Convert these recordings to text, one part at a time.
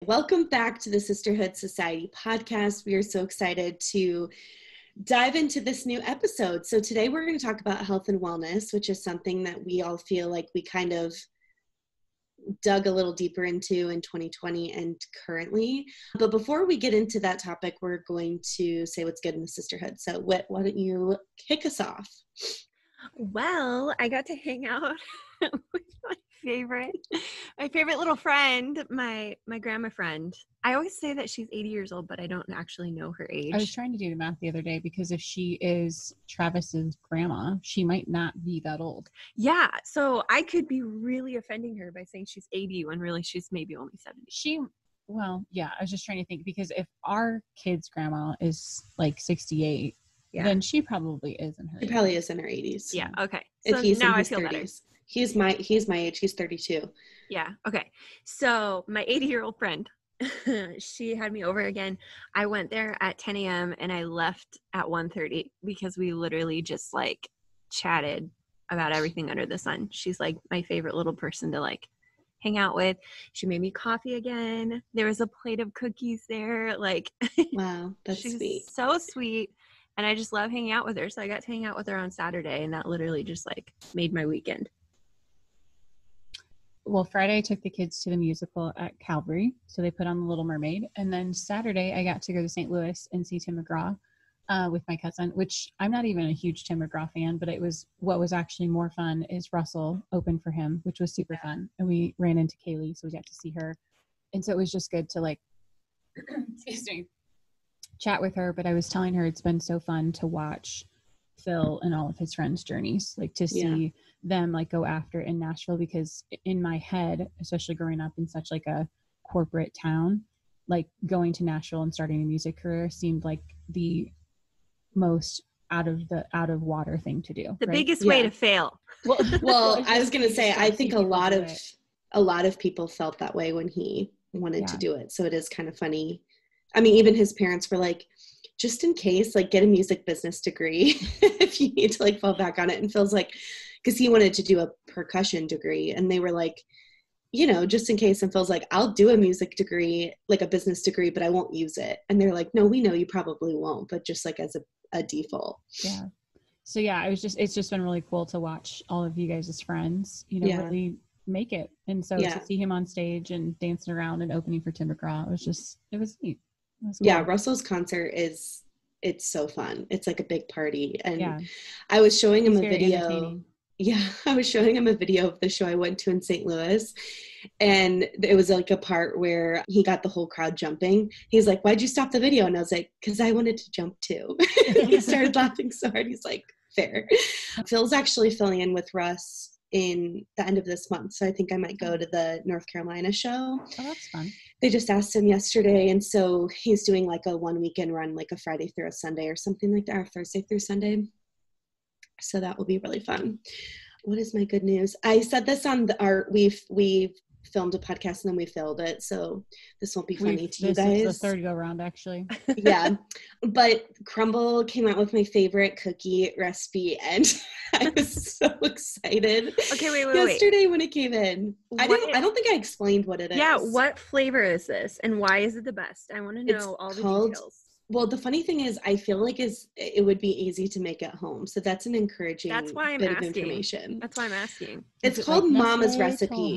welcome back to the Sisterhood Society podcast. We are so excited to dive into this new episode. So today we're going to talk about health and wellness, which is something that we all feel like we kind of dug a little deeper into in 2020 and currently. But before we get into that topic, we're going to say what's good in the sisterhood. So why don't you kick us off? Well, I got to hang out with my favorite little friend, my grandma friend. I always say that she's 80 years old, but I don't actually know her age. I was trying to do the math the other day because if she is Travis's grandma, she might not be that old. Yeah, so I could be really offending her by saying she's 80 when really she's maybe only 70. I was just trying to think because if our kid's grandma is like 68, then she probably is in her 80s. She probably is in her 80s. Yeah, okay. So if he's now in his I feel 30s. better. He's my age. He's 32. Yeah. Okay. So my 80-year-old friend, she had me over again. I went there at 10 a.m. and I left at 1:30 because we literally just like chatted about everything under the sun. She's like my favorite little person to like hang out with. She made me coffee again. There was a plate of cookies there. Like, wow, that's she's sweet. So sweet. And I just love hanging out with her. So I got to hang out with her on Saturday and that literally just like made my weekend. Well, Friday I took the kids to the musical at Calvary, so they put on The Little Mermaid, and then Saturday I got to go to St. Louis and see Tim McGraw with my cousin, which I'm not even a huge Tim McGraw fan, but what was actually more fun is Russell opened for him, which was super fun, and we ran into Kaylee, so we got to see her, and so it was just good to like, excuse me, chat with her. But I was telling her it's been so fun to watch Phil and all of his friends' journeys, like to see them like go after in Nashville, because in my head, especially growing up in such like a corporate town, like going to Nashville and starting a music career seemed like the most out of water thing to do. The biggest way to fail. Well, I was going to say, I think a lot of people felt that way when he wanted to do it. So it is kind of funny. I mean, even his parents were like, just in case, like get a music business degree if you need to like fall back on it. And Phil's like, because he wanted to do a percussion degree, and they were like, just in case. And Phil's like, I'll do a music degree, like a business degree, but I won't use it. And they're like, no, we know you probably won't, but just like as a default. Yeah. So yeah, it's just been really cool to watch all of you guys as friends, really make it. And so to see him on stage and dancing around and opening for Tim McGraw, it was neat. Cool. Yeah, Russell's concert it's so fun. It's like a big party. And I was showing him a video. Yeah, I was showing him a video of the show I went to in St. Louis. And it was like a part where he got the whole crowd jumping. He's like, why'd you stop the video? And I was like, because I wanted to jump too. He started laughing so hard. He's like, fair. Phil's actually filling in with Russ in the end of this month. So I think I might go to the North Carolina show. Oh, that's fun. They just asked him yesterday. And so he's doing like a 1 weekend run, like a Friday through a Sunday or something like that, or Thursday through Sunday. So that will be really fun. What is my good news? I said this on we've filmed a podcast and then we failed it. So this won't be funny to you guys. This is the third go round, actually. Yeah. But Crumble came out with my favorite cookie recipe and I was so excited. Okay, wait. Yesterday when it came in. I don't think I explained what it is. Yeah, what flavor is this and why is it the best? I want to know all the details. Well, the funny thing is, I feel like it would be easy to make at home. So that's an encouraging bit of information. That's why I'm asking. It's called like Mama's Recipe.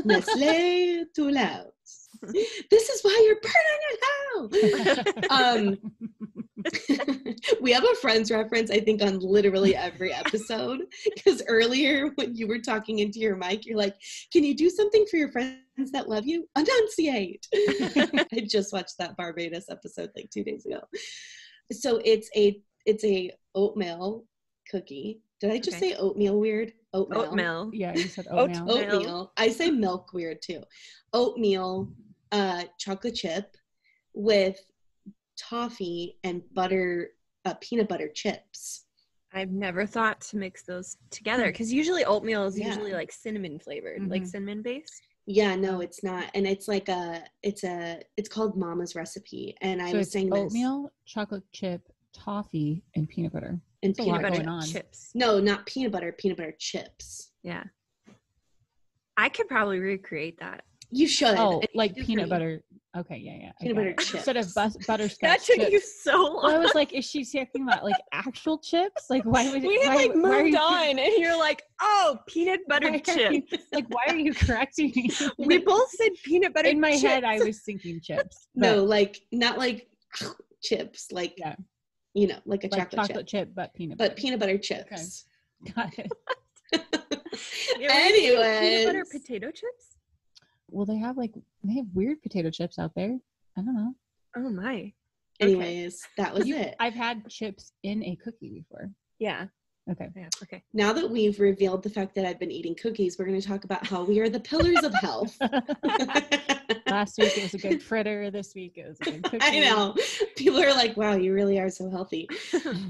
Nestle Tool House. This is why you're burning it out. We have a Friends reference, I think, on literally every episode. Because earlier when you were talking into your mic, you're like, can you do something for your friends that love you? Enunciate. I just watched that Barbados episode like 2 days ago. So it's a oatmeal cookie. Did I just say oatmeal weird? Oatmeal. Yeah, you said oatmeal. Oatmeal. I say milk weird too. Oatmeal, chocolate chip with toffee and butter, peanut butter chips. I've never thought to mix those together because usually oatmeal is usually like cinnamon flavored, like cinnamon based. Yeah, no, it's not. And it's like it's called Mama's Recipe. And I was saying oatmeal, chocolate chip, toffee, and peanut butter. And peanut butter chips. No, not peanut butter chips. Yeah. I could probably recreate that. You should. Oh, It's like good for peanut me. butter. Okay, yeah. Peanut butter chips. Instead of butterscotch That took chips. you so long. Well, I was like, is she talking about like actual chips? Like, why would We had like moved on, and you're like, oh, peanut butter chips. Like, why are you correcting me? We both said peanut butter. In my chips. head, I was thinking chips. No, like not like chips, like yeah. You know, like a like chocolate chip, but peanut but butter. peanut butter chips. Okay. Got it. Anyways, peanut butter potato chips. Well, they have weird potato chips out there. I don't know. Oh my. Anyways, that was it. I've had chips in a cookie before. Yeah. Okay. Yeah. Okay. Now that we've revealed the fact that I've been eating cookies, we're going to talk about how we are the pillars of health. Last week it was a good fritter. This week it was a good cookie. I know. People are like, wow, you really are so healthy.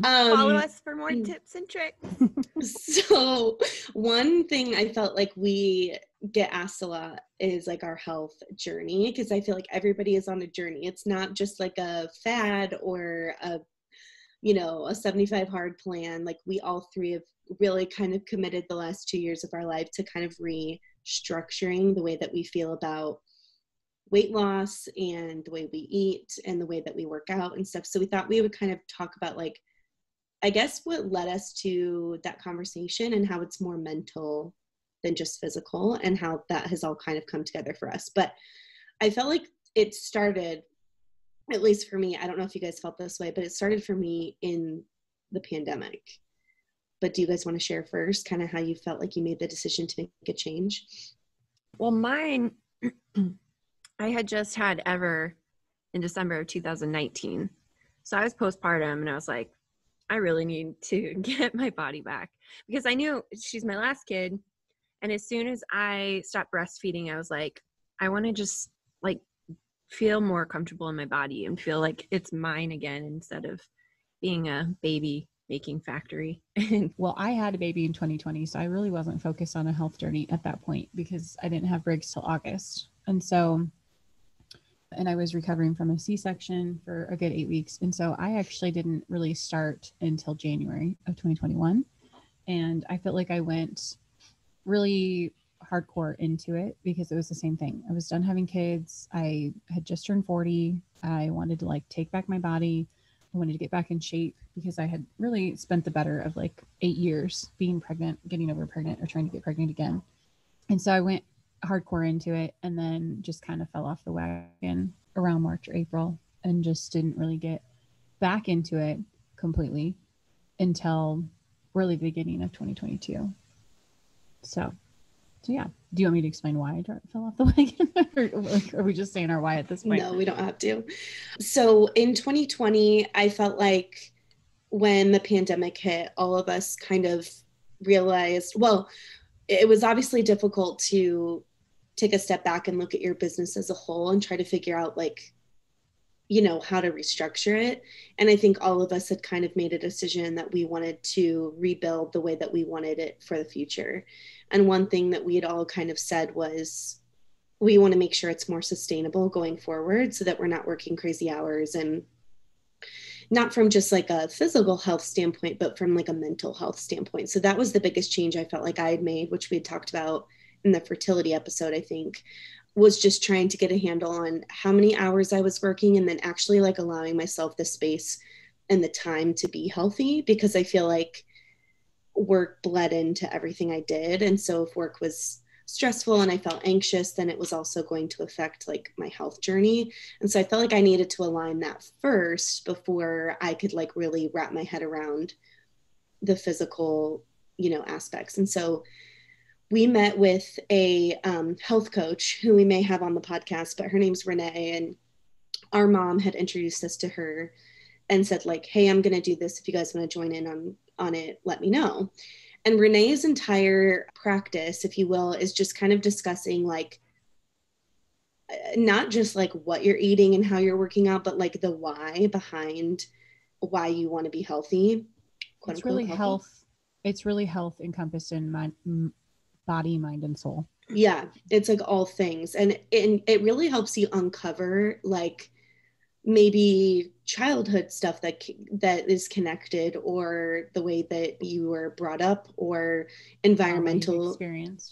Follow us for more tips and tricks. So one thing I felt like we get asked a lot is like our health journey, because I feel like everybody is on a journey. It's not just like a fad or a 75 hard plan. Like we all three have really kind of committed the last 2 years of our life to kind of restructuring the way that we feel about weight loss and the way we eat and the way that we work out and stuff. So we thought we would kind of talk about like, I guess what led us to that conversation and how it's more mental than just physical and how that has all kind of come together for us. But I felt like it started, at least for me, I don't know if you guys felt this way, but it started for me in the pandemic. But do you guys want to share first kind of how you felt like you made the decision to make a change? Well, mine, I had just had Ever in December of 2019. So I was postpartum and I was like, I really need to get my body back because I knew she's my last kid. And as soon as I stopped breastfeeding, I was like, I want to just like feel more comfortable in my body and feel like it's mine again instead of being a baby making factory. Well, I had a baby in 2020, so I really wasn't focused on a health journey at that point because I didn't have Briggs till August. And I was recovering from a C-section for a good 8 weeks. And so I actually didn't really start until January of 2021. And I felt like I went really hardcore into it because it was the same thing. I was done having kids. I had just turned 40. I wanted to like take back my body. I wanted to get back in shape because I had really spent the better of like 8 years being pregnant, getting over pregnant or trying to get pregnant again. And so I went hardcore into it and then just kind of fell off the wagon around March or April and just didn't really get back into it completely until really the beginning of 2022. So yeah. Do you want me to explain why I fell off the wagon? Or are we just saying our why at this point? No, we don't have to. So in 2020, I felt like when the pandemic hit, all of us kind of realized, well, it was obviously difficult to take a step back and look at your business as a whole and try to figure out like, how to restructure it. And I think all of us had kind of made a decision that we wanted to rebuild the way that we wanted it for the future. And one thing that we had all kind of said was, we want to make sure it's more sustainable going forward so that we're not working crazy hours, and not from just like a physical health standpoint, but from like a mental health standpoint. So that was the biggest change I felt like I had made, which we had talked about in the fertility episode, I think, was just trying to get a handle on how many hours I was working and then actually like allowing myself the space and the time to be healthy, because I feel like work bled into everything I did. And so if work was stressful and I felt anxious, then it was also going to affect like my health journey. And so I felt like I needed to align that first before I could like really wrap my head around the physical, aspects. And so we met with a health coach who we may have on the podcast, but her name's Renee, and our mom had introduced us to her and said like, hey, I'm going to do this. If you guys want to join in on it, let me know. And Renee's entire practice, if you will, is just kind of discussing like, not just like what you're eating and how you're working out, but like the why behind why you want to be healthy. It's really health. It's really health encompassed in body, mind, and soul. Yeah, it's like all things. And it really helps you uncover like maybe childhood stuff that is connected, or the way that you were brought up, or environmental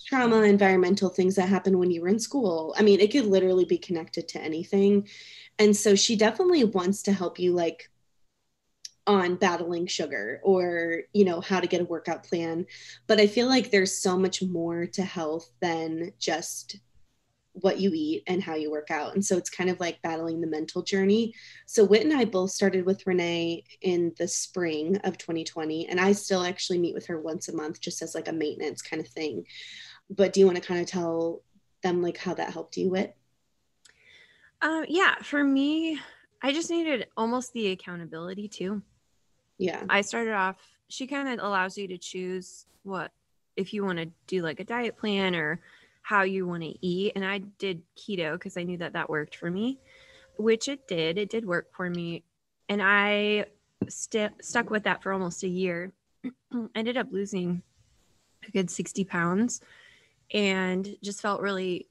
trauma, environmental things that happened when you were in school. I mean, it could literally be connected to anything. And so she definitely wants to help you, like, on battling sugar, or, you know, how to get a workout plan. But I feel like there's so much more to health than just what you eat and how you work out. And so it's kind of like battling the mental journey. So Whit and I both started with Renee in the spring of 2020, and I still actually meet with her once a month, just as like a maintenance kind of thing. But do you want to kind of tell them like how that helped you, Whit? Yeah, for me, I just needed almost the accountability too. Yeah. I started off, she kind of allows you to choose what, if you want to do like a diet plan or how you want to eat. And I did keto because I knew that that worked for me, which it did. It did work for me. And I stuck with that for almost a year. Ended up losing a good 60 pounds and just felt really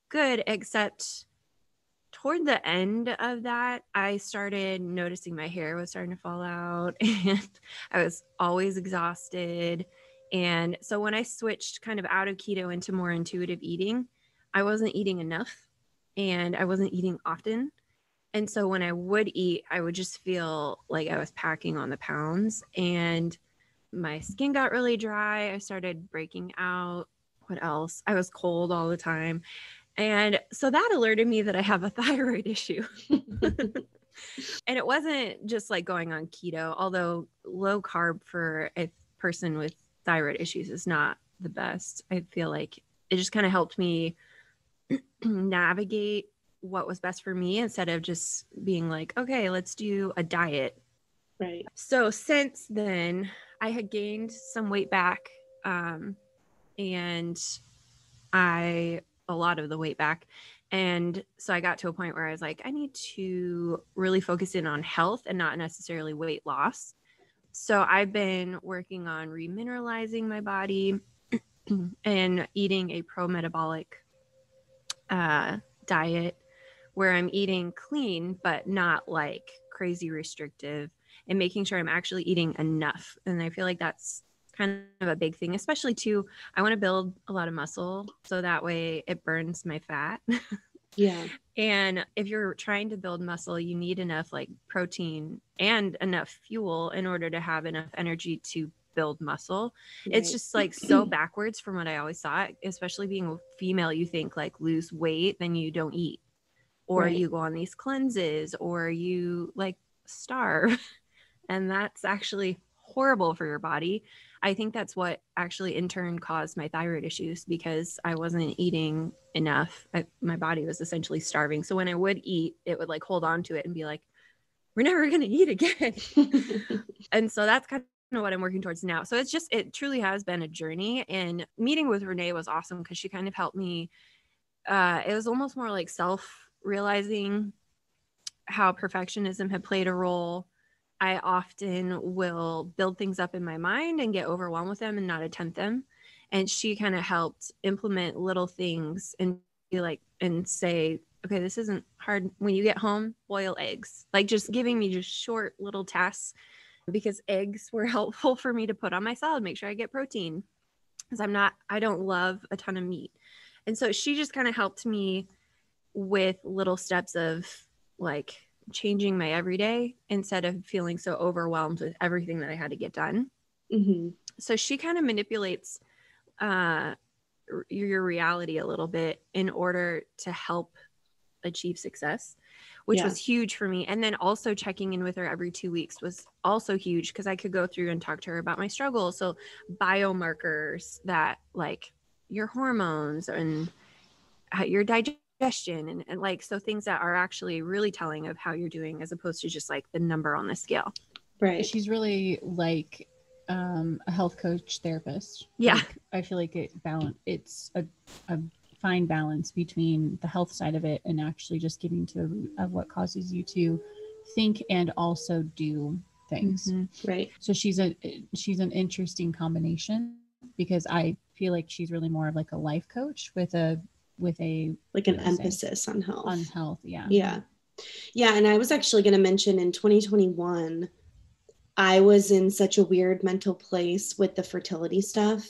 good, except toward the end of that, I started noticing my hair was starting to fall out and I was always exhausted. And so when I switched kind of out of keto into more intuitive eating, I wasn't eating enough and I wasn't eating often. And so when I would eat, I would just feel like I was packing on the pounds and my skin got really dry. I started breaking out. What else? I was cold all the time. And so that alerted me that I have a thyroid issue. And it wasn't just like going on keto, although low carb for a person with thyroid issues is not the best. I feel like it just kind of helped me navigate what was best for me instead of just being like, okay, let's do a diet. Right. So since then, I had gained some weight back, and a lot of the weight back. And so I got to a point where I was like, I need to really focus in on health and not necessarily weight loss. So I've been working on remineralizing my body and eating a pro-metabolic diet where I'm eating clean, but not like crazy restrictive, and making sure I'm actually eating enough. And I feel like that's kind of a big thing, especially too, I want to build a lot of muscle so that way it burns my fat. Yeah. And if you're trying to build muscle, you need enough like protein and enough fuel in order to have enough energy to build muscle. Right. It's just like so backwards from what I always thought, especially being a female. You think like lose weight, then you don't eat, or right. You go on these cleanses, or you like starve. And that's actually horrible for your body. I think that's what actually in turn caused my thyroid issues, because I wasn't eating enough. My body was essentially starving. So when I would eat, it would like hold on to it and be like, we're never going to eat again. And so that's kind of what I'm working towards now. So it's just, it truly has been a journey. And meeting with Renee was awesome because she kind of helped me. It was almost more like self-realizing how perfectionism had played a role. I often will build things up in my mind and get overwhelmed with them and not attempt them. And she kind of helped implement little things and be like, and say, okay, this isn't hard. When you get home, boil eggs. Like just giving me just short little tasks, because eggs were helpful for me to put on my salad, make sure I get protein, because I don't love a ton of meat. And so she just kind of helped me with little steps of like changing my everyday instead of feeling so overwhelmed with everything that I had to get done. Mm-hmm. So she kind of manipulates your reality a little bit in order to help achieve success, which was huge for me. And then also checking in with her every 2 weeks was also huge, because I could go through and talk to her about my struggles. So biomarkers that like your hormones and your digestion and like, so things that are actually really telling of how you're doing, as opposed to just like the number on the scale. Right. She's really like a health coach therapist. Yeah. Like, I feel like it's a fine balance between the health side of it and actually just getting to the root of what causes you to think and also do things. Mm-hmm. Right. So she's an interesting combination, because I feel like she's really more of like a life coach with a like an emphasis on health. On health, yeah. Yeah. Yeah, and I was actually going to mention in 2021, I was in such a weird mental place with the fertility stuff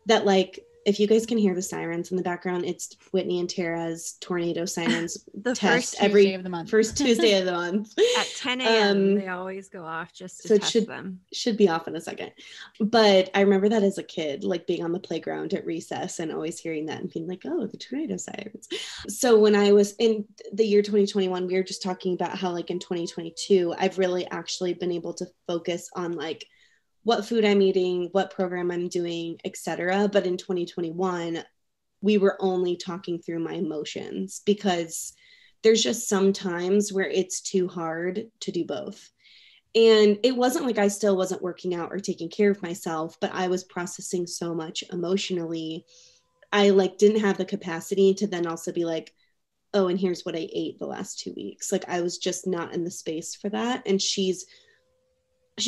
that, like, if you guys can hear the sirens in the background, it's Whitney and Tara's tornado sirens The test first Tuesday of the month. first Tuesday of the month. At 10 a.m. They always go off just to so test them. Should be off in a second. But I remember that as a kid, like being on the playground at recess and always hearing that and being like, oh, the tornado sirens. So when I was in the year 2021, we were just talking about how, like, in 2022, I've really actually been able to focus on, like, what food I'm eating, what program I'm doing, etc. But in 2021, we were only talking through my emotions because there's just some times where it's too hard to do both. And it wasn't like I still wasn't working out or taking care of myself, but I was processing so much emotionally. I, like, didn't have the capacity to then also be like, oh, and here's what I ate the last 2 weeks. Like, I was just not in the space for that. And she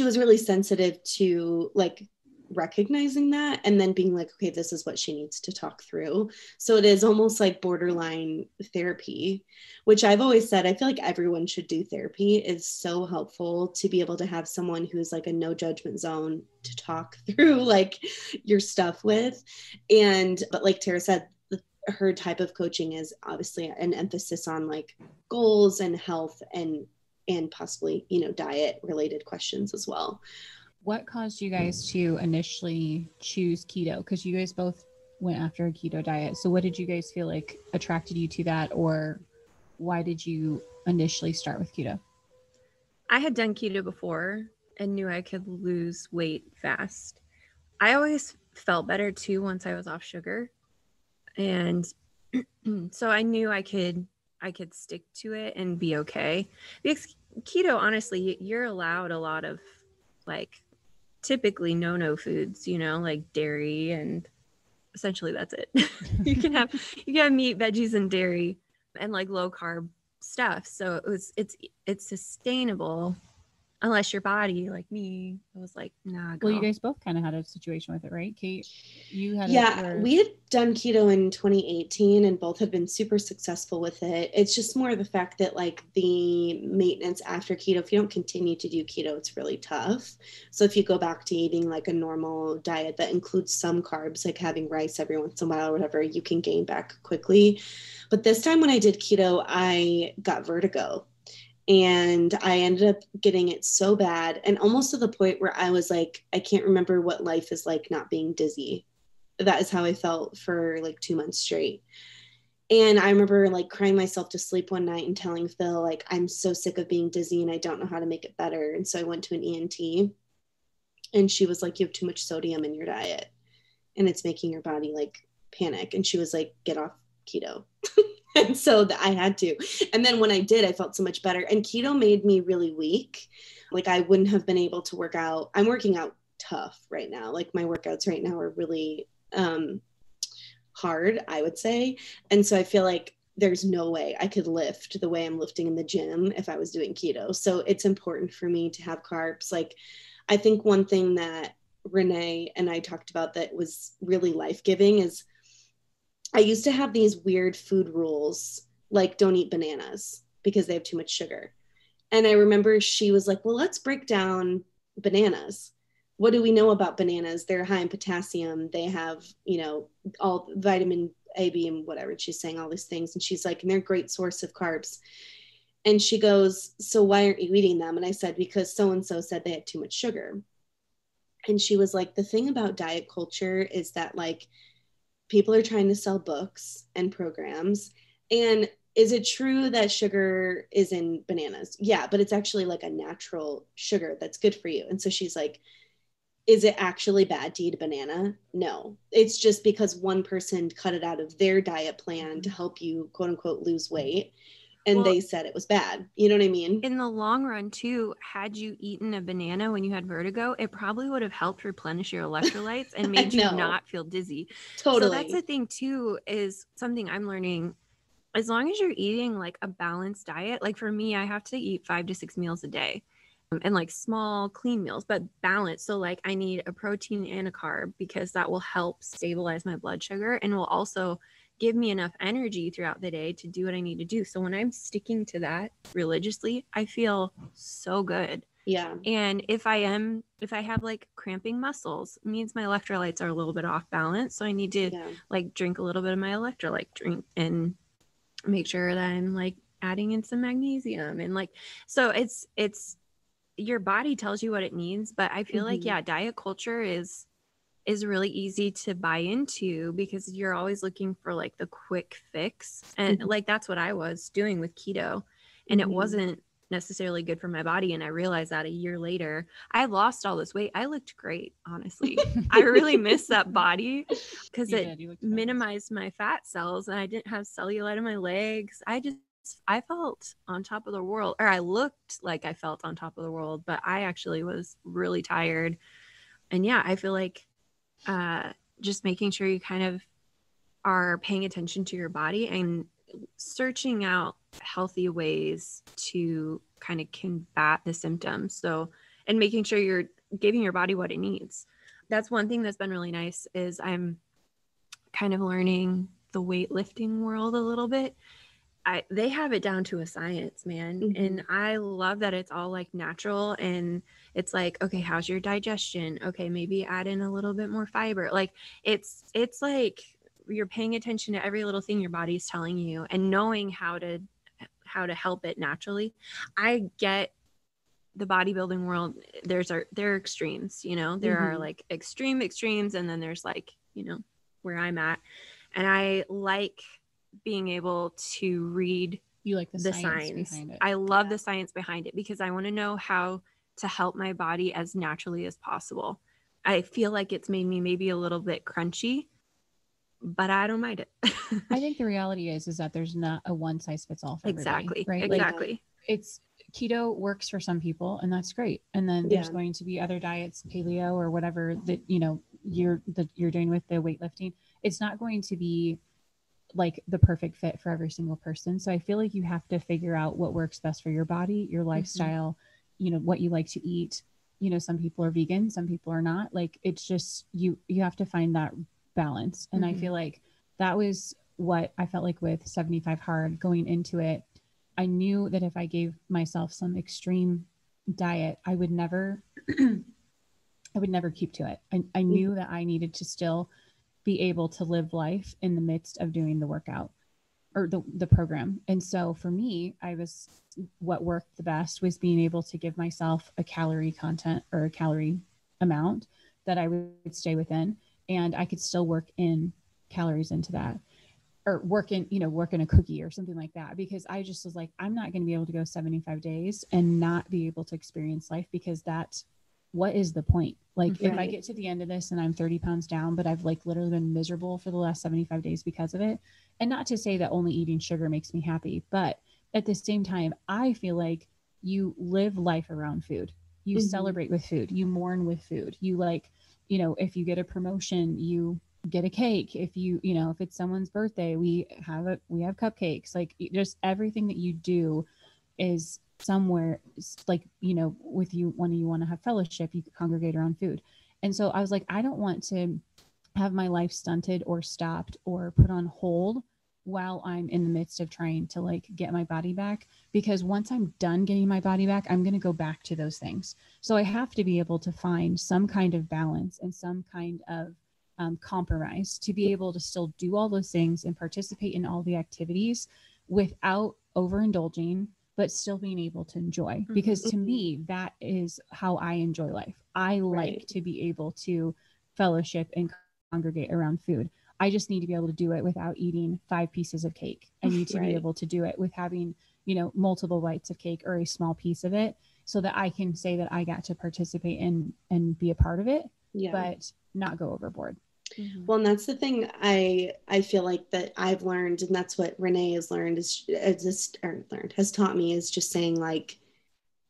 was really sensitive to, like, recognizing that and then being like, okay, this is what she needs to talk through. So it is almost like borderline therapy, which I've always said, I feel like everyone should do therapy. It's so helpful to be able to have someone who's like a no judgment zone to talk through, like, your stuff with. But like Tara said, her type of coaching is obviously an emphasis on, like, goals and health and possibly, diet related questions as well. What caused you guys to initially choose keto? Because you guys both went after a keto diet. So what did you guys feel like attracted you to that, or why did you initially start with keto? I had done keto before and knew I could lose weight fast. I always felt better too once I was off sugar. And so I knew I could stick to it and be okay. Because keto, honestly, you're allowed a lot of, like, typically no foods, like dairy, and essentially that's it. you can have meat, veggies, and dairy, and, like, low carb stuff. So it's sustainable. Unless your body, like me, was like, nah, girl. Well, you guys both kind of had a situation with it, right? Kate, you had we had done keto in 2018 and both have been super successful with it. It's just more the fact that, like, the maintenance after keto, if you don't continue to do keto, it's really tough. So if you go back to eating, like, a normal diet that includes some carbs, like having rice every once in a while or whatever, you can gain back quickly. But this time when I did keto, I got vertigo. And I ended up getting it so bad, and almost to the point where I was like, I can't remember what life is like not being dizzy. That is how I felt for like 2 months straight. And I remember, like, crying myself to sleep one night and telling Phil, like, I'm so sick of being dizzy and I don't know how to make it better. And so I went to an ENT and she was like, you have too much sodium in your diet and it's making your body, like, panic. And she was like, get off keto. And so I had to. And then when I did, I felt so much better. And keto made me really weak. Like, I wouldn't have been able to work out. I'm working out tough right now. Like, my workouts right now are really hard, I would say. And so I feel like there's no way I could lift the way I'm lifting in the gym if I was doing keto. So it's important for me to have carbs. Like, I think one thing that Renee and I talked about that was really life-giving is I used to have these weird food rules, like don't eat bananas because they have too much sugar. And I remember she was like, well, let's break down bananas. What do we know about bananas? They're high in potassium. They have, all vitamin A, B, and whatever. She's saying all these things. And she's like, and they're a great source of carbs. And she goes, so why aren't you eating them? And I said, because so-and-so said they had too much sugar. And she was like, the thing about diet culture is that, like, people are trying to sell books and programs. And is it true that sugar is in bananas? Yeah, but it's actually like a natural sugar that's good for you. And so she's like, is it actually bad to eat a banana? No, it's just because one person cut it out of their diet plan to help you, quote unquote, lose weight. And they said it was bad. You know what I mean? In the long run, too, had you eaten a banana when you had vertigo, it probably would have helped replenish your electrolytes and made you not feel dizzy. Totally. So that's the thing, too, is something I'm learning. As long as you're eating, like, a balanced diet, like for me, I have to eat 5 to 6 meals a day. And, like, small, clean meals, but balanced. So, like, I need a protein and a carb because that will help stabilize my blood sugar and will also give me enough energy throughout the day to do what I need to do. So when I'm sticking to that religiously, I feel so good. Yeah. And if I have like cramping muscles, it means my electrolytes are a little bit off balance. So I need to like drink a little bit of my electrolyte drink and make sure that I'm like adding in some magnesium. And like, so it's your body tells you what it needs. But I feel like, diet culture is really easy to buy into because you're always looking for like the quick fix. And like, that's what I was doing with keto. And it wasn't necessarily good for my body. And I realized that a year later, I lost all this weight. I looked great, honestly. I really miss that body because it minimized my fat cells and I didn't have cellulite in my legs. I felt on top of the world, or I looked like I felt on top of the world, but I actually was really tired. And yeah, I feel like just making sure you kind of are paying attention to your body and searching out healthy ways to kind of combat the symptoms. So, and making sure you're giving your body what it needs. That's one thing that's been really nice is I'm kind of learning the weightlifting world a little bit. They have it down to a science, man. And I love that it's all like natural and it's like, okay, how's your digestion? Okay, maybe add in a little bit more fiber. Like it's like you're paying attention to every little thing your body's telling you and knowing how to help it naturally. I get the bodybuilding world. There are extremes, you know, there are like extremes. And then there's like, you know, where I'm at. And I like being able to read the science behind it. I love the science behind it because I want to know how to help my body as naturally as possible. I feel like it's made me maybe a little bit crunchy, but I don't mind it. I think the reality is that there's not a one size fits all for everybody, right? Exactly. Like, it's keto works for some people and that's great. And then there's going to be other diets, paleo or whatever that, you know, you're doing with the weightlifting. It's not going to be like the perfect fit for every single person. So I feel like you have to figure out what works best for your body, your lifestyle, you know, what you like to eat. You know, some people are vegan, some people are not. Like, it's just, you have to find that balance. And I feel like that was what I felt like with 75 Hard going into it. I knew that if I gave myself some extreme diet, I would never keep to it. I knew that I needed to still be able to live life in the midst of doing the workout or the program. And so for me, what worked the best was being able to give myself a calorie content or a calorie amount that I would stay within. And I could still work in calories into that or work in a cookie or something like that, because I just was like, I'm not going to be able to go 75 days and not be able to experience life, because what is the point? Like, if I get to the end of this and I'm 30 pounds down, but I've like literally been miserable for the last 75 days because of it. And not to say that only eating sugar makes me happy, but at the same time, I feel like you live life around food. You celebrate with food. You mourn with food. You like, you know, if you get a promotion, you get a cake. If if it's someone's birthday, we have cupcakes. Like, just everything that you do is somewhere, like, you know, with you, when you want to have fellowship, you congregate around food. And so I was like, I don't want to have my life stunted or stopped or put on hold while I'm in the midst of trying to like get my body back, because once I'm done getting my body back, I'm going to go back to those things. So I have to be able to find some kind of balance and some kind of compromise to be able to still do all those things and participate in all the activities without overindulging, but still being able to enjoy. Because to me, that is how I enjoy life. I like to be able to fellowship and congregate around food. I just need to be able to do it without eating 5 pieces of cake. I need to be able to do it with having, you know, multiple bites of cake or a small piece of it, so that I can say that I got to participate in and be a part of it, but not go overboard. Well, and that's the thing I feel like that I've learned, and that's what Renee has learned, has taught me, is just saying, like,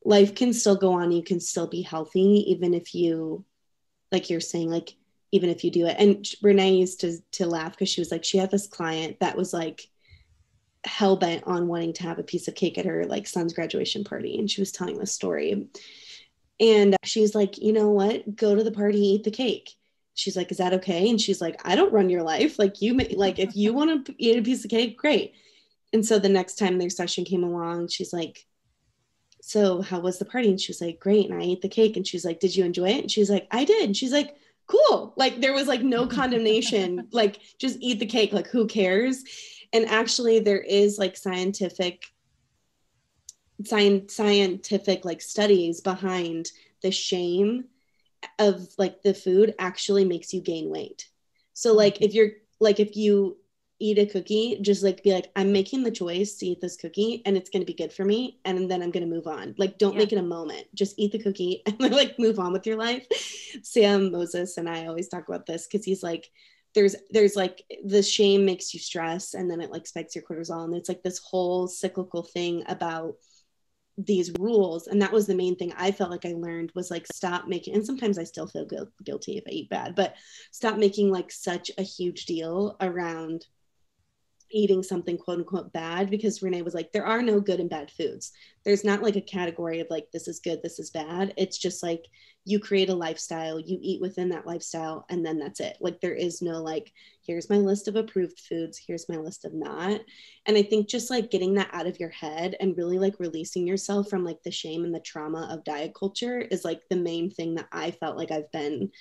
life can still go on. You can still be healthy, even if you, like you're saying, like, even if you do it. And Renee used to laugh because she was like, she had this client that was like hell bent on wanting to have a piece of cake at her like son's graduation party. And she was telling this story. And she was like, you know what? Go to the party, eat the cake. she's like, is that okay? And she's like, I don't run your life. Like like if you want to eat a piece of cake, great. And so the next time their session came along, she's like, so how was the party? And she was like, great. And I ate the cake. And she's like, did you enjoy it? And she's like, I did. And she's like, cool. Like there was like no condemnation, like just eat the cake. Like who cares? And actually there is like scientific like studies behind the shame of like the food actually makes you gain weight. So like if you eat a cookie, just like be like, I'm making the choice to eat this cookie and it's going to be good for me. And then I'm going to move on. Like, don't make it a moment, just eat the cookie and then like move on with your life. Sam Moses and I always talk about this because he's like, there's like the shame makes you stress and then it like spikes your cortisol. And it's like this whole cyclical thing about these rules. And that was the main thing I felt like I learned was like, stop making, and sometimes I still feel guilty if I eat bad, but stop making like such a huge deal around eating something quote unquote bad, because Renee was like, there are no good and bad foods. There's not like a category of like, this is good, this is bad. It's just like, you create a lifestyle, you eat within that lifestyle, and then that's it. Like there is no like, here's my list of approved foods, here's my list of not. And I think just like getting that out of your head and really like releasing yourself from like the shame and the trauma of diet culture is like the main thing that I felt like I've been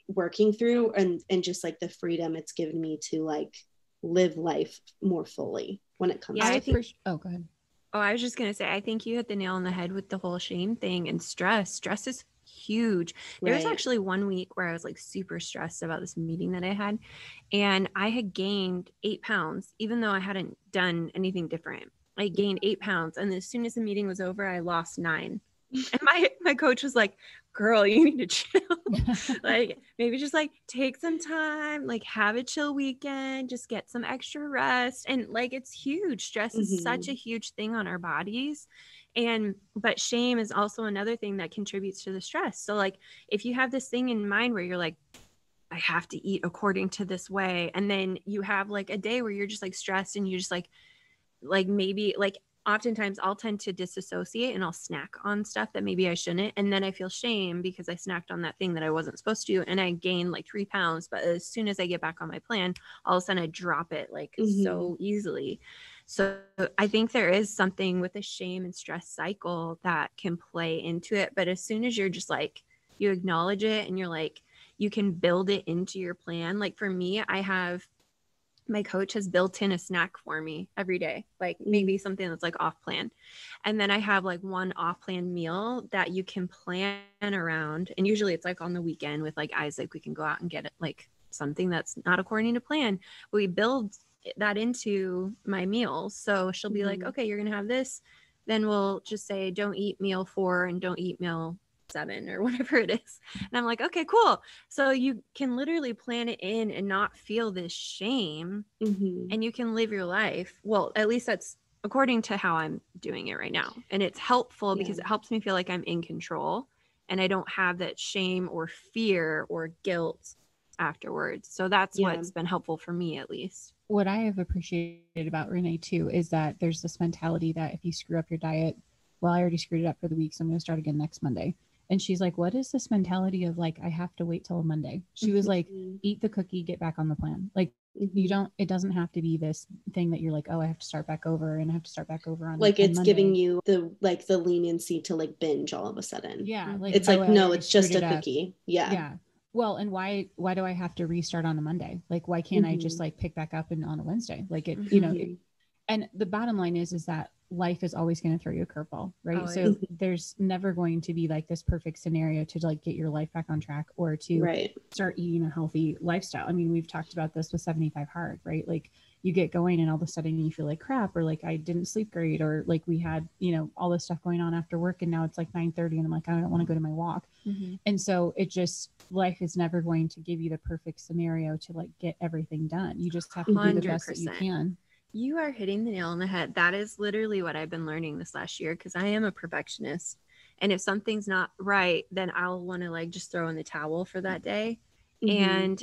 working through, and just like the freedom it's given me to like live life more fully when it comes to food. Oh, go ahead. Oh, I was just going to say, I think you hit the nail on the head with the whole shame thing and stress. Stress is huge. There was actually 1 week where I was like super stressed about this meeting that I had, and I had gained 8 pounds, even though I hadn't done anything different. I gained 8 pounds. And as soon as the meeting was over, I lost 9. And my coach was like, girl, you need to chill. Like maybe just like take some time, like have a chill weekend, just get some extra rest. And like, it's huge. Stress is such a huge thing on our bodies. But shame is also another thing that contributes to the stress. So like, if you have this thing in mind where you're like, I have to eat according to this way. And then you have like a day where you're just like stressed and you just like maybe like, oftentimes I'll tend to disassociate and I'll snack on stuff that maybe I shouldn't. And then I feel shame because I snacked on that thing that I wasn't supposed to. And I gain like 3 pounds. But as soon as I get back on my plan, all of a sudden I drop it like so easily. So I think there is something with the shame and stress cycle that can play into it. But as soon as you're just like, you acknowledge it and you're like, you can build it into your plan. Like for me, my coach has built in a snack for me every day, like maybe something that's like off plan. And then I have like one off plan meal that you can plan around. And usually it's like on the weekend with like Isaac, we can go out and get it, like something that's not according to plan. We build that into my meals. So she'll be like, okay, you're going to have this. Then we'll just say, don't eat meal 4 and don't eat meal 7 or whatever it is. And I'm like, okay, cool. So you can literally plan it in and not feel this shame and you can live your life. Well, at least that's according to how I'm doing it right now. And it's helpful because it helps me feel like I'm in control and I don't have that shame or fear or guilt afterwards. So that's what's been helpful for me, at least. What I have appreciated about Renee too is that there's this mentality that if you screw up your diet, well, I already screwed it up for the week, so I'm going to start again next Monday. And she's like, what is this mentality of like, I have to wait till Monday? She was like, eat the cookie, get back on the plan. Like it doesn't have to be this thing that you're like, oh, I have to start back over and I have to start back over on like it's Monday. Giving you the leniency to like binge all of a sudden. Yeah. Like, it's like, no, it's just a cookie. Yeah. Yeah. Well, and why do I have to restart on a Monday? Like, why can't I just like pick back up on a Wednesday? Like it, you know, and the bottom line is that life is always going to throw you a curveball, right? Always. So there's never going to be like this perfect scenario to like get your life back on track or to start eating a healthy lifestyle. I mean, we've talked about this with 75 Hard, right? Like you get going and all of a sudden you feel like crap, or like I didn't sleep great, or like we had, you know, all this stuff going on after work and now it's like 9:30 and I'm like, I don't want to go to my walk. And so it just, life is never going to give you the perfect scenario to like get everything done. You just have to do the best that you can. You are hitting the nail on the head. That is literally what I've been learning this last year, because I am a perfectionist. And if something's not right, then I'll want to like just throw in the towel for that day. And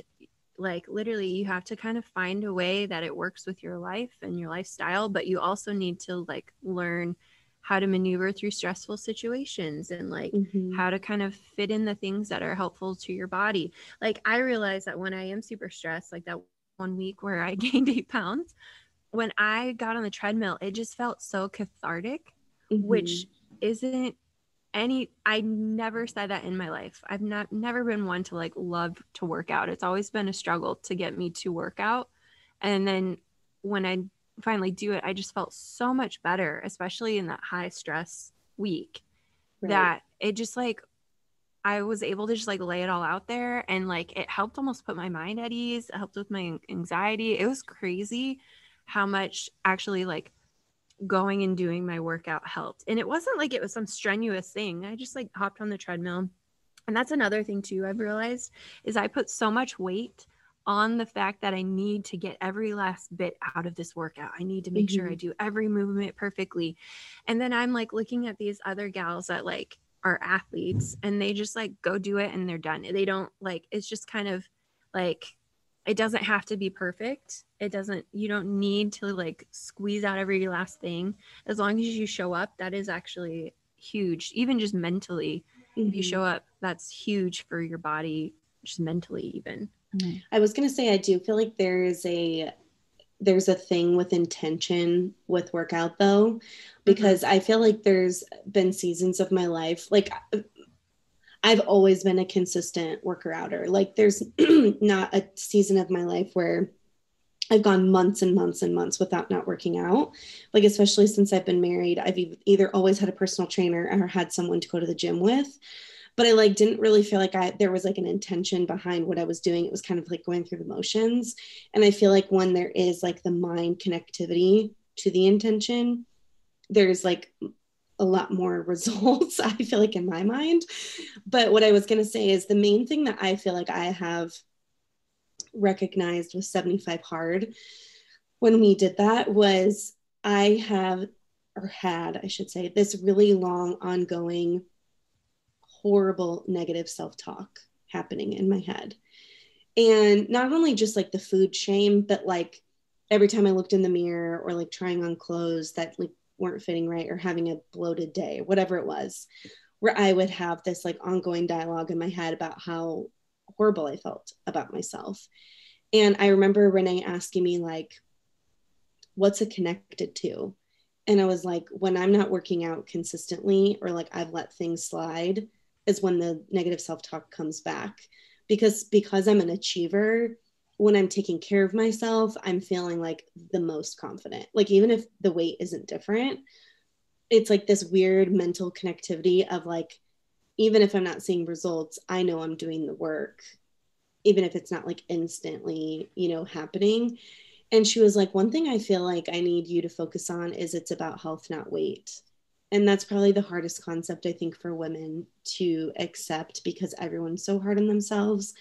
like literally you have to kind of find a way that it works with your life and your lifestyle, but you also need to like learn how to maneuver through stressful situations and like how to kind of fit in the things that are helpful to your body. Like I realized that when I am super stressed, like that 1 week where I gained 8 pounds, when I got on the treadmill, it just felt so cathartic, which isn't I never said that in my life. I've never been one to like love to work out. It's always been a struggle to get me to work out. And then when I finally do it, I just felt so much better, especially in that high stress week, that it just like, I was able to just like lay it all out there, and like it helped almost put my mind at ease. It helped with my anxiety. It was crazy how much actually like going and doing my workout helped. And it wasn't like it was some strenuous thing. I just like hopped on the treadmill. And that's another thing too, I've realized, is I put so much weight on the fact that I need to get every last bit out of this workout. I need to make sure I do every movement perfectly. And then I'm like looking at these other gals that like are athletes, and they just like go do it and they're done. They don't like, it's just kind of like, it doesn't have to be perfect. You don't need to like squeeze out every last thing. As long as you show up, that is actually huge. Even just mentally, if you show up, that's huge for your body, just mentally even. I was going to say, I do feel like there's a thing with intention with workout though, because I feel like there's been seasons of my life, like I've always been a consistent worker outer. Like there's not a season of my life where I've gone months and months and months without not working out. Like, especially since I've been married, I've either always had a personal trainer or had someone to go to the gym with. But I like didn't really feel like there was like an intention behind what I was doing. It was kind of like going through the motions. And I feel like when there is like the mind connectivity to the intention, there's like a lot more results, I feel like, in my mind. But what I was going to say is the main thing that I feel like I have recognized with 75 Hard when we did that was I had, I should say, this really long ongoing horrible negative self-talk happening in my head. And not only just like the food shame, but like every time I looked in the mirror or like trying on clothes that like weren't fitting right or having a bloated day, whatever it was, where I would have this like ongoing dialogue in my head about how horrible I felt about myself. And I remember Renee asking me like, what's it connected to? And I was like, when I'm not working out consistently, or like I've let things slide, is when the negative self-talk comes back. Because I'm an achiever, when I'm taking care of myself, I'm feeling like the most confident. Like even if the weight isn't different, it's like this weird mental connectivity of like, even if I'm not seeing results, I know I'm doing the work, even if it's not like instantly, happening. And she was like, one thing I feel like I need you to focus on is it's about health, not weight. And that's probably the hardest concept, I think, for women to accept, because everyone's so hard on themselves.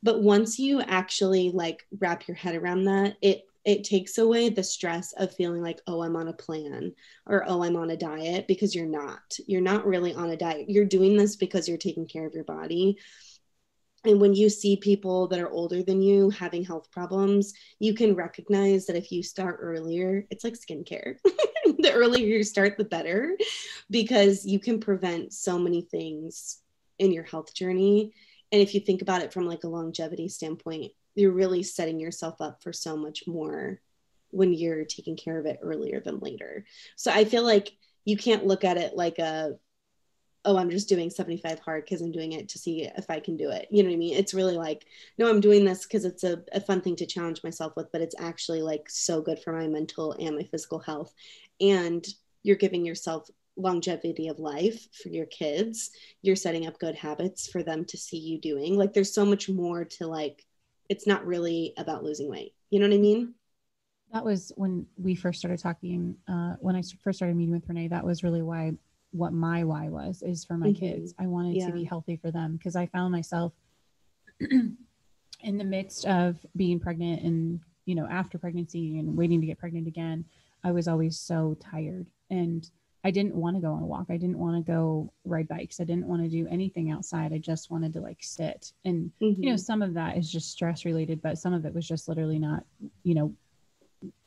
But once you actually like wrap your head around that, it takes away the stress of feeling like, oh, I'm on a plan, or, oh, I'm on a diet, because you're not really on a diet. You're doing this because you're taking care of your body. And when you see people that are older than you having health problems, you can recognize that if you start earlier, it's like skincare. The earlier you start, the better, because you can prevent so many things in your health journey. And if you think about it from like a longevity standpoint, you're really setting yourself up for so much more when you're taking care of it earlier than later. So I feel like you can't look at it like oh, I'm just doing 75 Hard because I'm doing it to see if I can do it. You know what I mean? It's really like, no, I'm doing this because it's a fun thing to challenge myself with, but it's actually like so good for my mental and my physical health. And you're giving yourself longevity of life for your kids. You're setting up good habits for them to see you doing. Like there's so much more to like, it's not really about losing weight. You know what I mean? That was when we first started talking, when I first started meeting with Renee, that was really what my why is for my kids. I wanted to be healthy for them, because I found myself in the midst of being pregnant and, after pregnancy and waiting to get pregnant again, I was always so tired, and I didn't want to go on a walk. I didn't want to go ride bikes. I didn't want to do anything outside. I just wanted to like sit. And, some of that is just stress related, but some of it was just literally not,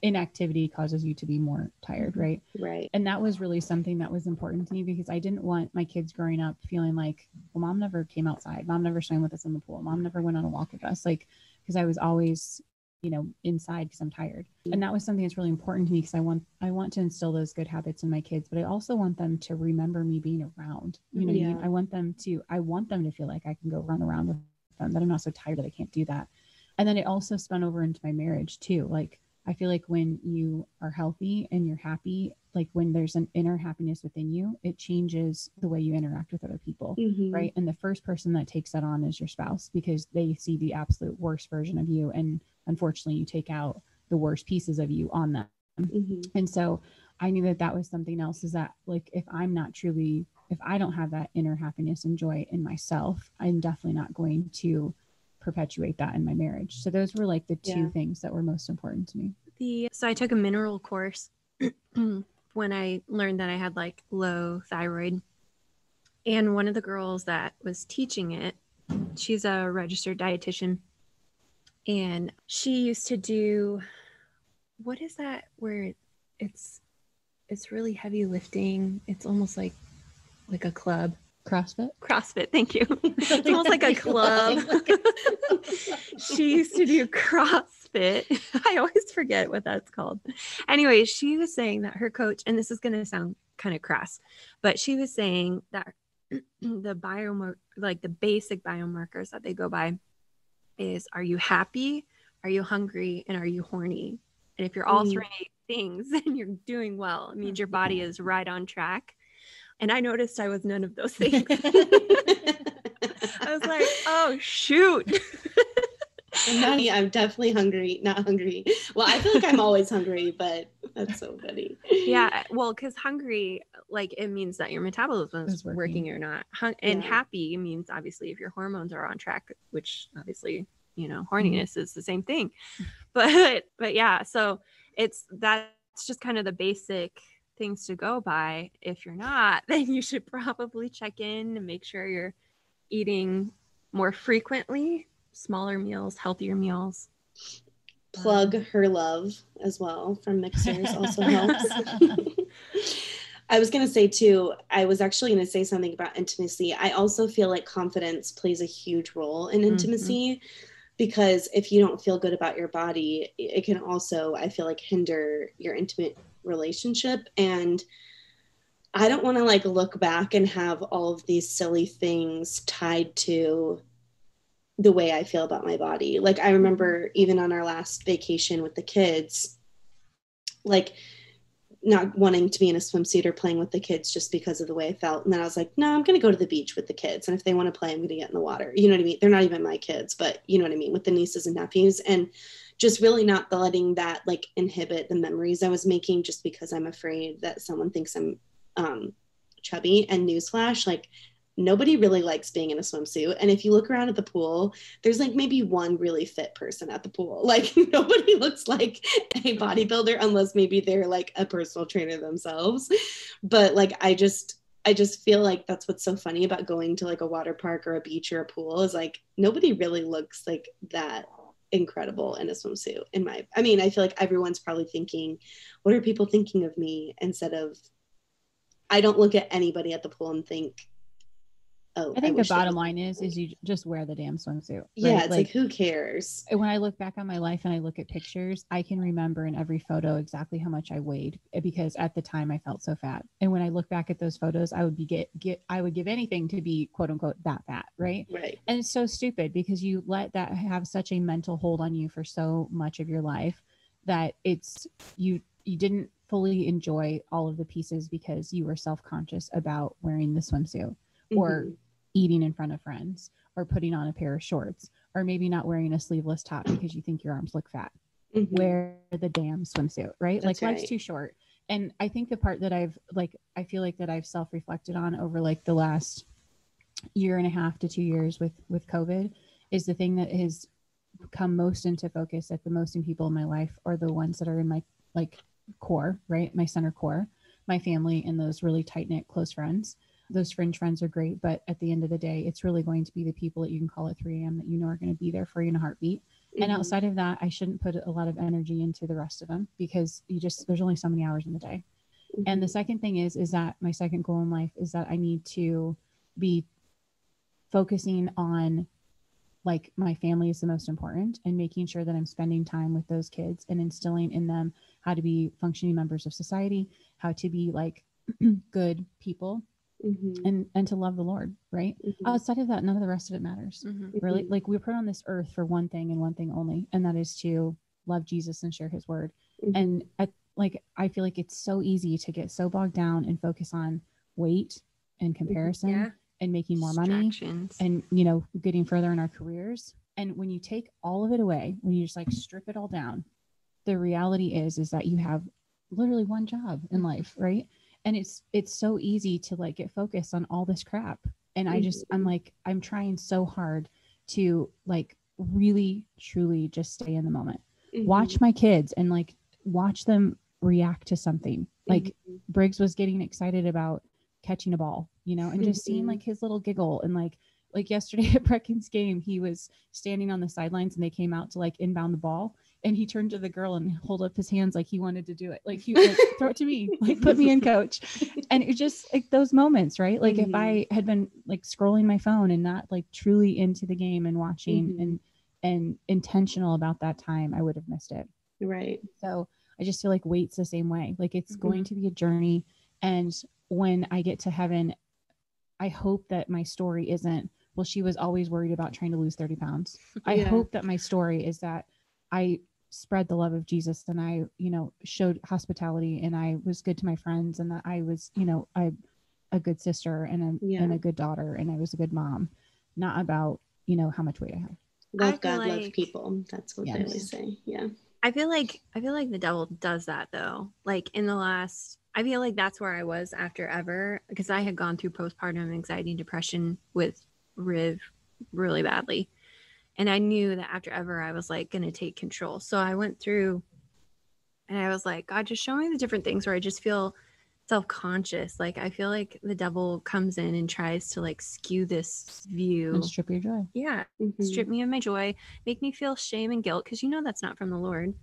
inactivity causes you to be more tired, right? Right. And that was really something that was important to me, because I didn't want my kids growing up feeling like, well, mom never came outside, mom never swam with us in the pool, mom never went on a walk with us, like, because I was always, inside because I'm tired. And that was something that's really important to me, because I want to instill those good habits in my kids, but I also want them to remember me being around. You know what I mean? I want them to feel like I can go run around with them, that I'm not so tired that I can't do that. And then it also spun over into my marriage too. Like, I feel like when you are healthy and you're happy, like when there's an inner happiness within you, it changes the way you interact with other people, right? And the first person that takes that on is your spouse, because they see the absolute worst version of you. And unfortunately, you take out the worst pieces of you on them. And so I knew that was something else, is that like, if I don't have that inner happiness and joy in myself, I'm definitely not going to perpetuate that in my marriage. So those were like the two things that were most important to me. So I took a mineral course when I learned that I had like low thyroid. And one of the girls that was teaching it, she's a registered dietitian. And she used to do, what is that where it's really heavy lifting. It's almost like a club. CrossFit, thank you. It's almost like a club. She used to do CrossFit. I always forget what that's called. Anyway, she was saying that her coach, and this is going to sound kind of crass, but she was saying that the basic biomarkers that they go by is, are you happy, are you hungry, and are you horny? And if you're all three things, then you're doing well. It means your body is right on track. And I noticed I was none of those things. I was like, oh, shoot. I'm definitely not hungry. Well, I feel like I'm always hungry, but that's so funny. Yeah. Well, because hungry, like, it means that your metabolism is working or not. And happy means, obviously, if your hormones are on track, which obviously, horniness is the same thing. But yeah, so that's just kind of the basic things to go by. If you're not, then you should probably check in and make sure you're eating more frequently, smaller meals, healthier meals. Plug Her Love as well from Mixers also helps. I was going to say too, I was actually going to say something about intimacy. I also feel like confidence plays a huge role in intimacy, because if you don't feel good about your body, it can also, I feel like, hinder your intimate relationship. And I don't want to like look back and have all of these silly things tied to the way I feel about my body. Like, I remember even on our last vacation with the kids, like not wanting to be in a swimsuit or playing with the kids just because of the way I felt. And then I was like, no, I'm going to go to the beach with the kids. And if they want to play, I'm going to get in the water. You know what I mean? They're not even my kids, but you know what I mean? With the nieces and nephews, and just really not letting that like inhibit the memories I was making just because I'm afraid that someone thinks I'm chubby. And newsflash, like, nobody really likes being in a swimsuit. And if you look around at the pool, there's like maybe one really fit person at the pool. Like, nobody looks like a bodybuilder unless maybe they're like a personal trainer themselves. But like, I just feel like that's what's so funny about going to like a water park or a beach or a pool, is like, nobody really looks like that incredible in a swimsuit. I feel like everyone's probably thinking, what are people thinking of me? Instead of, I don't look at anybody at the pool and think, oh, I think the bottom line is you just wear the damn swimsuit. Yeah, right? It's like who cares? When I look back on my life and I look at pictures, I can remember in every photo exactly how much I weighed, because at the time I felt so fat. And when I look back at those photos, I would I would give anything to be quote unquote that fat, right? Right. And it's so stupid, because you let that have such a mental hold on you for so much of your life that you didn't fully enjoy all of the pieces because you were self-conscious about wearing the swimsuit. Or eating in front of friends, or putting on a pair of shorts, or maybe not wearing a sleeveless top because you think your arms look fat. Wear the damn swimsuit, right? That's life's too short. And I think the part that I feel like that I've self-reflected on over like the last year and a half to 2 years with COVID is the thing that has come most into focus, that the most in people in my life are the ones that are in my like core, right? My center core, my family, and those really tight-knit close friends. Those fringe friends are great, but at the end of the day, it's really going to be the people that you can call at 3 a.m. that you know are going to be there for you in a heartbeat. And outside of that, I shouldn't put a lot of energy into the rest of them because there's only so many hours in the day. And the second thing is that my second goal in life is that I need to be focusing on like my family is the most important and making sure that I'm spending time with those kids and instilling in them how to be functioning members of society, how to be like good people and to love the Lord, right? Outside of that, none of the rest of it matters. Really, like we're put on this earth for one thing and one thing only, and that is to love Jesus and share his word. And I feel like it's so easy to get so bogged down and focus on weight and comparison and making more money and, you know, getting further in our careers. And when you take all of it away, when you just like strip it all down, the reality is that you have literally one job in life, right? And it's so easy to like get focused on all this crap. And I'm trying so hard to like really, truly just stay in the moment. Watch my kids and like watch them react to something. Like Briggs was getting excited about catching a ball, you know, and just seeing like his little giggle. And like yesterday at Brecken's game, he was standing on the sidelines and they came out to like inbound the ball. And he turned to the girl and hold up his hands like he wanted to do it. Like he like, throw it to me, like put me in, coach. And it just like those moments, right? Like if I had been like scrolling my phone and not like truly into the game and watching and intentional about that time, I would have missed it. Right. So I just feel like weight's the same way. Like it's going to be a journey. And when I get to heaven, I hope that my story isn't, well, she was always worried about trying to lose 30 pounds. I hope that my story is that I spread the love of Jesus and I, you know, showed hospitality and I was good to my friends and that I was, you know, a good sister and a good daughter and I was a good mom, not about, you know, how much weight I have. Love God, love people. That's what they always say. Yeah. I feel like the devil does that though. Like I feel like that's where I was after Ever, because I had gone through postpartum anxiety and depression with Riv really badly. And I knew that after Ever, I was like going to take control. So I went through and I was like, God, just show me the different things where I just feel self-conscious. Like I feel like the devil comes in and tries to like skew this view and strip your joy. Yeah. Strip me of my joy, make me feel shame and guilt. Cause you know, that's not from the Lord.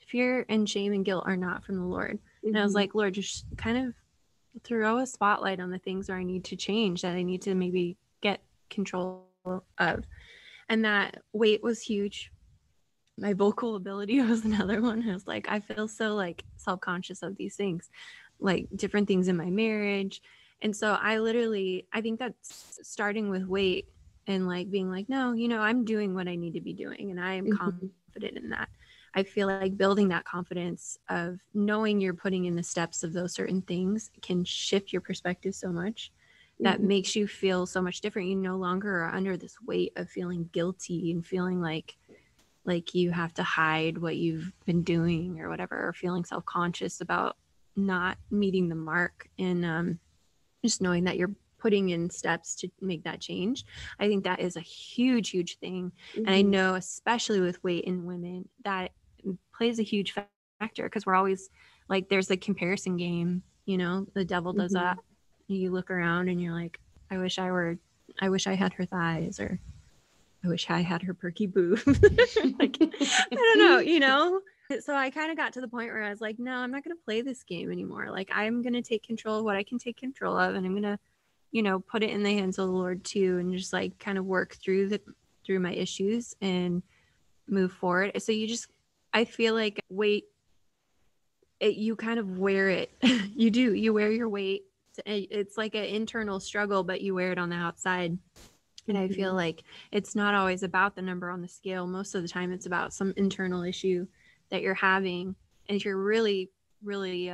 Fear and shame and guilt are not from the Lord. And I was like, Lord, just kind of throw a spotlight on the things where I need to change, that I need to maybe get control of. And that weight was huge. My vocal ability was another one. I was like, I feel so like self-conscious of these things, like different things in my marriage. And so I think that's starting with weight and like being like, no, you know, I'm doing what I need to be doing. And I am confident in that. I feel like building that confidence of knowing you're putting in the steps of those certain things can shift your perspective so much. That makes you feel so much different. You no longer are under this weight of feeling guilty and feeling like you have to hide what you've been doing or whatever, or feeling self-conscious about not meeting the mark. And just knowing that you're putting in steps to make that change. I think that is a huge, huge thing. And I know, especially with weight in women, that plays a huge factor because we're always like, there's the comparison game, you know, the devil does that. You look around and you're like, I wish I had her thighs, or I wish I had her perky boob. Like, I don't know, you know? So I kind of got to the point where I was like, no, I'm not going to play this game anymore. Like, I'm going to take control of what I can take control of. And I'm going to, you know, put it in the hands of the Lord too. And just like kind of work through my issues and move forward. So I feel like weight, you kind of wear it. You wear your weight. It's like an internal struggle, but you wear it on the outside. And I feel like it's not always about the number on the scale. Most of the time it's about some internal issue that you're having. And if you're really, really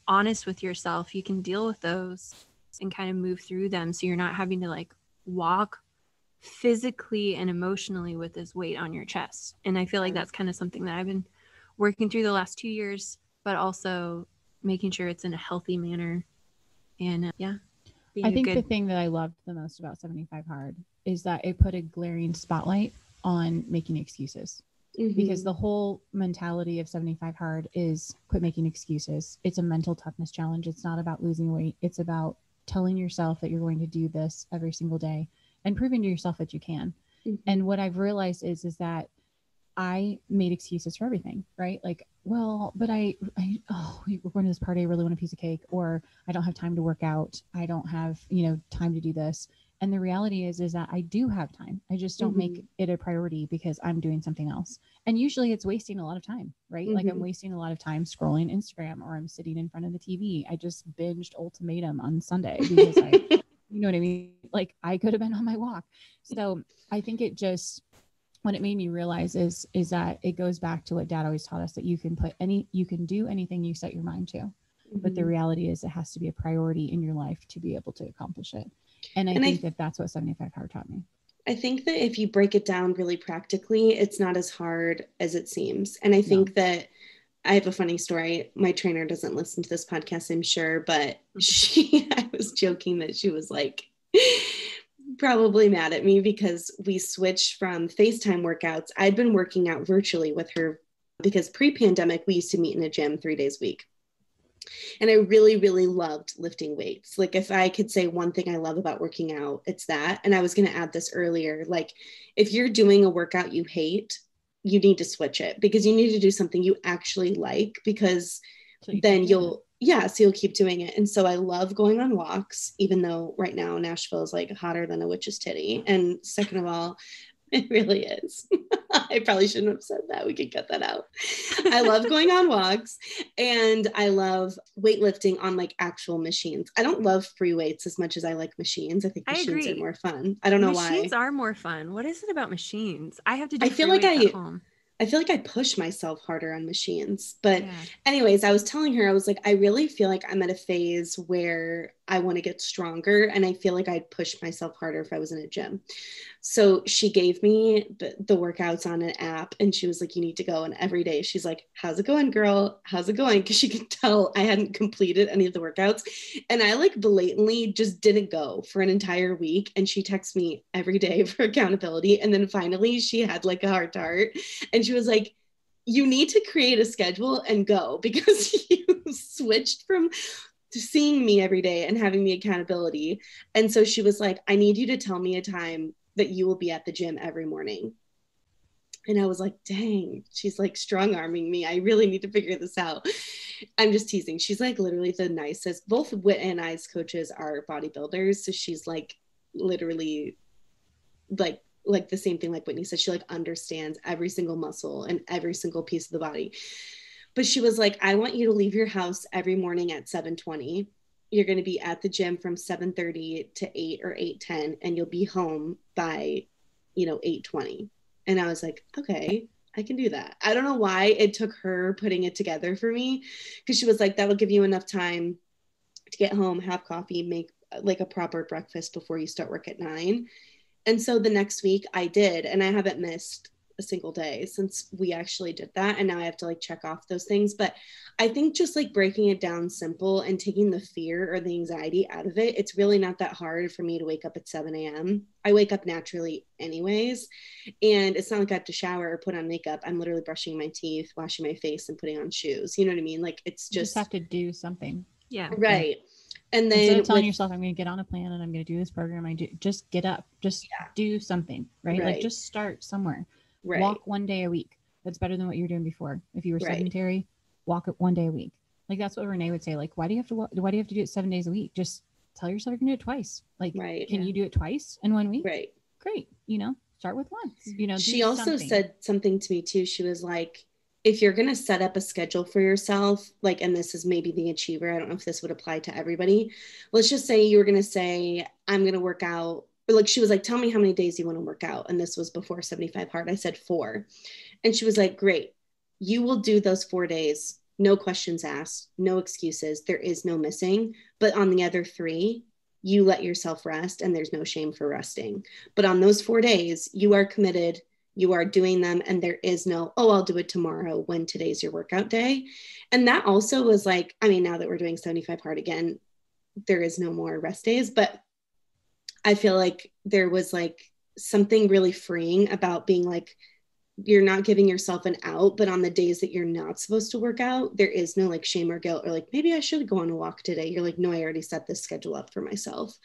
honest with yourself, you can deal with those and kind of move through them. So you're not having to like walk physically and emotionally with this weight on your chest. And I feel like that's kind of something that I've been working through the last 2 years, but also making sure it's in a healthy manner. And I think the thing that I loved the most about 75 Hard is that it put a glaring spotlight on making excuses. Because the whole mentality of 75 Hard is quit making excuses. It's a mental toughness challenge. It's not about losing weight. It's about telling yourself that you're going to do this every single day and proving to yourself that you can. And what I've realized is that I made excuses for everything, right? Like, well, but we're going to this party. I really want a piece of cake, or I don't have time to work out. I don't have, time to do this. And the reality is that I do have time. I just don't make it a priority because I'm doing something else. And usually it's wasting a lot of time, right? Like I'm wasting a lot of time scrolling Instagram, or I'm sitting in front of the TV. I just binged Ultimatum on Sunday because you know what I mean? Like I could have been on my walk. So I think what it made me realize is that it goes back to what Dad always taught us, that you can do anything you set your mind to. But the reality is it has to be a priority in your life to be able to accomplish it. And I think that's what 75 Hard taught me. I think that if you break it down really practically, it's not as hard as it seems. And I think that I have a funny story. My trainer doesn't listen to this podcast, I'm sure, but I was joking that she was like probably mad at me because we switched from FaceTime workouts. I'd been working out virtually with her because pre-pandemic, we used to meet in a gym 3 days a week. And I really, really loved lifting weights. Like if I could say one thing I love about working out, it's that. And I was going to add this earlier. Like if you're doing a workout you hate, you need to switch it because you need to do something you actually like, because then you'll keep doing it. And so I love going on walks, even though right now Nashville is like hotter than a witch's titty. And second of all, it really is. I probably shouldn't have said that. We could cut that out. I love going on walks and I love weightlifting on like actual machines. I don't love free weights as much as I like machines. I think machines are more fun. I don't know why. Machines are more fun. What is it about machines? I have to do free weights at home. I feel like I push myself harder on machines. But anyways, I was telling her, I was like, I really feel like I'm at a phase where I want to get stronger. And I feel like I'd push myself harder if I was in a gym. So she gave me the workouts on an app and she was like, you need to go. And every day she's like, how's it going, girl? How's it going? Because she could tell I hadn't completed any of the workouts. And I like blatantly just didn't go for an entire week. And she texts me every day for accountability. And then finally she had like a heart to heart. And she was like, you need to create a schedule and go because you switched from seeing me every day and having the accountability. And so she was like, I need you to tell me a time that you will be at the gym every morning. And I was like, dang, she's like strong arming me. I really need to figure this out. I'm just teasing. She's like literally the nicest. Both Whit and I's coaches are bodybuilders. So she's like literally like the same thing like Whitney said. She like understands every single muscle and every single piece of the body. But she was like, I want you to leave your house every morning at 7:20. You're going to be at the gym from 7:30 to 8 or 8:10, and you'll be home by, 8:20. And I was like, okay, I can do that. I don't know why it took her putting it together for me, because she was like, that'll give you enough time to get home, have coffee, make like a proper breakfast before you start work at 9. And so the next week I did, and I haven't missed a single day since we actually did that. And now I have to like check off those things. But I think just like breaking it down simple and taking the fear or the anxiety out of it, it's really not that hard for me to wake up at 7 a.m. I wake up naturally anyways. And it's not like I have to shower or put on makeup. I'm literally brushing my teeth, washing my face, and putting on shoes. You know what I mean? Like it's just have to do something. Yeah. Right. And then instead of telling yourself, I'm going to get on a plan and I'm going to do this program, just get up, just do something, right? Like just start somewhere. Right. Walk 1 day a week. That's better than what you were doing before. If you were sedentary, walk it 1 day a week. Like that's what Renee would say. Like, why do you have to do it 7 days a week? Just tell yourself you can do it twice. Like, can you do it twice in 1 week? Right. Great. Start with once. She also said something to me too. She was like, if you're going to set up a schedule for yourself, like, and this is maybe the achiever, I don't know if this would apply to everybody. Let's just say you were going to say, I'm going to work out. Or like, she was like, tell me how many days you want to work out. And this was before 75 Hard. I said 4. And she was like, great. You will do those 4 days. No questions asked, no excuses. There is no missing. But on the other 3, you let yourself rest and there's no shame for resting. But on those 4 days, you are committed. You are doing them and there is no, oh, I'll do it tomorrow when today's your workout day. And that also was like, I mean, now that we're doing 75 Hard again, there is no more rest days, but I feel like there was like something really freeing about being like, you're not giving yourself an out, but on the days that you're not supposed to work out, there is no like shame or guilt or like, maybe I should go on a walk today. You're like, no, I already set this schedule up for myself.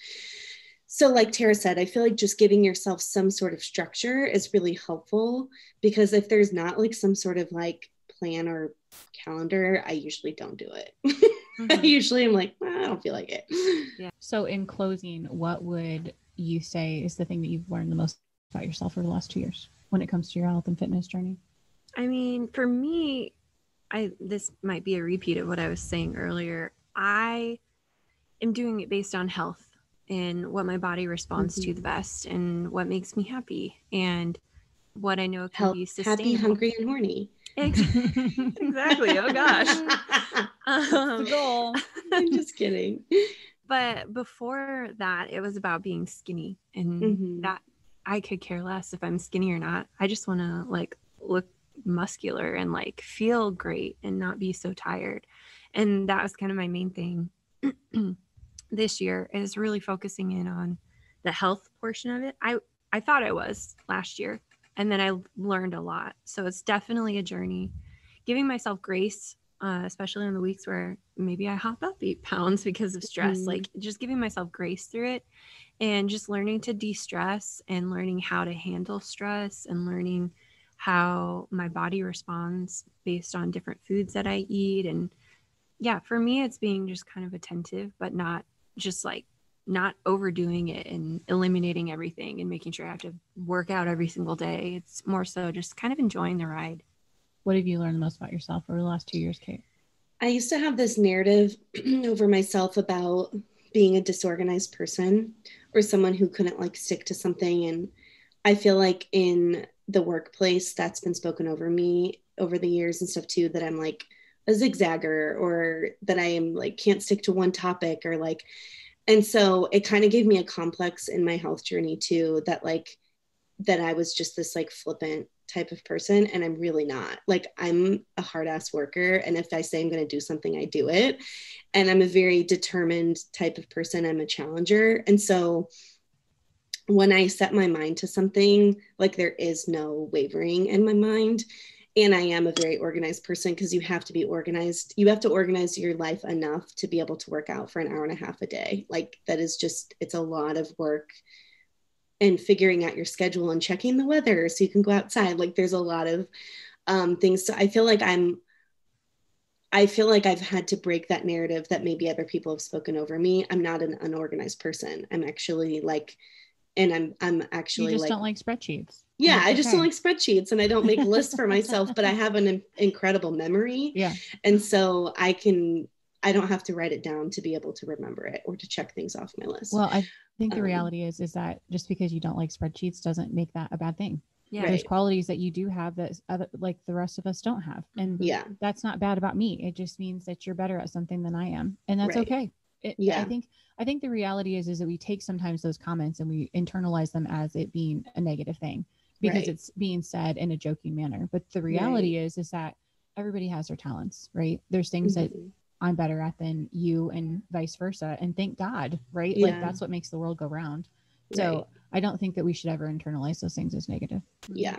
So like Tara said, I feel like just giving yourself some sort of structure is really helpful, because if there's not like some sort of like plan or calendar, I usually don't do it. I usually am like, I don't feel like it. Yeah. So in closing, what would you say is the thing that you've learned the most about yourself over the last 2 years when it comes to your health and fitness journey? I mean, for me, this might be a repeat of what I was saying earlier. I am doing it based on health and what my body responds to the best and what makes me happy and what I know can be sustainable. Happy, hungry, and horny. Exactly. Oh gosh. That's the goal. I'm just kidding. But before that, it was about being skinny, and that I could care less if I'm skinny or not. I just want to like look muscular and like feel great and not be so tired. And that was kind of my main thing this year, is really focusing in on the health portion of it. I thought I was last year, and then I learned a lot. So it's definitely a journey. Giving myself grace, especially in the weeks where maybe I hop up 8 pounds because of stress, like just giving myself grace through it, and just learning to de-stress and learning how to handle stress and learning how my body responds based on different foods that I eat. And yeah, for me, it's being just kind of attentive, but not just like not overdoing it and eliminating everything and making sure I have to work out every single day. It's more so just kind of enjoying the ride. What have you learned most about yourself over the last 2 years, Kate? I used to have this narrative over myself about being a disorganized person or someone who couldn't like stick to something. And I feel like in the workplace, that's been spoken over me over the years and stuff too, that I'm like a zigzagger, or that I am like can't stick to one topic, or like, and so it kind of gave me a complex in my health journey too, that like that I was just this like flippant type of person, and I'm really not. Like, I'm a hard ass worker, and if I say I'm going to do something, I do it. And I'm a very determined type of person. I'm a challenger. And so when I set my mind to something, like there is no wavering in my mind. And I am a very organized person, because you have to be organized. You have to organize your life enough to be able to work out for an hour and a half a day. Like, that is just, it's a lot of work. And figuring out your schedule and checking the weather so you can go outside. Like, there's a lot of things. So I feel like I've had to break that narrative that maybe other people have spoken over me. I'm not an unorganized person. I'm actually like, and I'm actually you just like, don't like spreadsheets. Yeah, I just don't like spreadsheets, and I don't make lists for myself, but I have an incredible memory. Yeah. And so I don't have to write it down to be able to remember it or to check things off my list. Well, I think the reality is that just because you don't like spreadsheets doesn't make that a bad thing. Yeah. There's qualities that you do have that other, like the rest of us don't have. And that's not bad about me. It just means that you're better at something than I am. And that's okay. I think the reality is that we take sometimes those comments and we internalize them as it being a negative thing, because it's being said in a joking manner. But the reality is that everybody has their talents, right? There's things that I'm better at than you, and vice versa. And thank God, right? Like, that's what makes the world go round. So I don't think that we should ever internalize those things as negative. Yeah.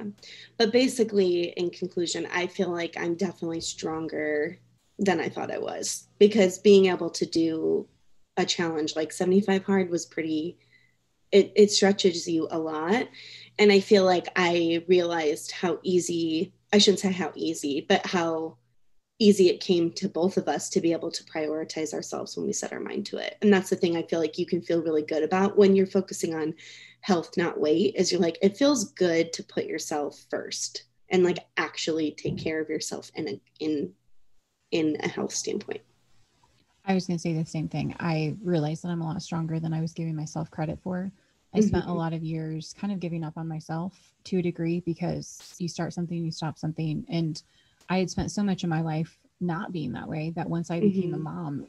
But basically, in conclusion, I feel like I'm definitely stronger than I thought I was, because being able to do a challenge like 75 hard was pretty, it stretches you a lot. And I feel like I realized how easy, I shouldn't say how easy, but how easy it came to both of us to be able to prioritize ourselves when we set our mind to it. And that's the thing I feel like you can feel really good about when you're focusing on health, not weight, is you're like, it feels good to put yourself first and like actually take care of yourself in a health standpoint. I was going to say the same thing. I realized that I'm a lot stronger than I was giving myself credit for. I spent a lot of years kind of giving up on myself to a degree, because you start something, you stop something. And I had spent so much of my life not being that way, that once I became a mom,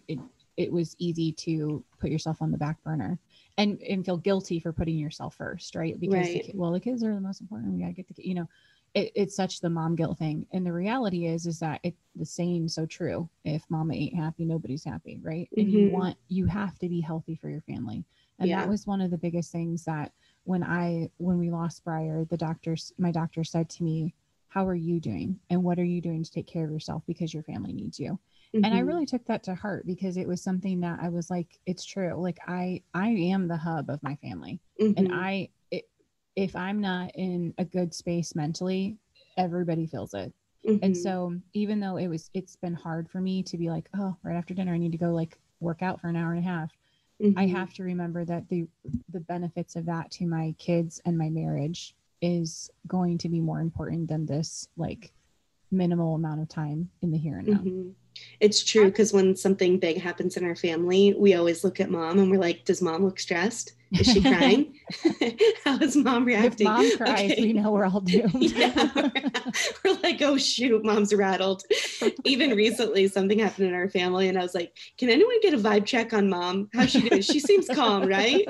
it was easy to put yourself on the back burner and feel guilty for putting yourself first, right? Because the kids are the most important. We got to get the, it's such the mom guilt thing. And the reality is that the saying so true. If mama ain't happy, nobody's happy, right? And you have to be healthy for your family. And that was one of the biggest things that when we lost Briar, my doctor said to me, how are you doing? And what are you doing to take care of yourself? Because your family needs you. And I really took that to heart because it was something that I was like, it's true. Like I am the hub of my family. And if I'm not in a good space mentally, everybody feels it. And so even though it's been hard for me to be like, oh, right after dinner, I need to go like work out for an hour and a half. I have to remember that the benefits of that to my kids and my marriage is going to be more important than this like minimal amount of time in the here and now. It's true, because when something big happens in our family, we always look at mom and we're like, does mom look stressed? Is she crying? How is mom reacting? If mom cries, we know we're all doomed. We're like, oh shoot, mom's rattled. Even recently, something happened in our family and I was like, can anyone get a vibe check on mom? How's she doing? She seems calm, right?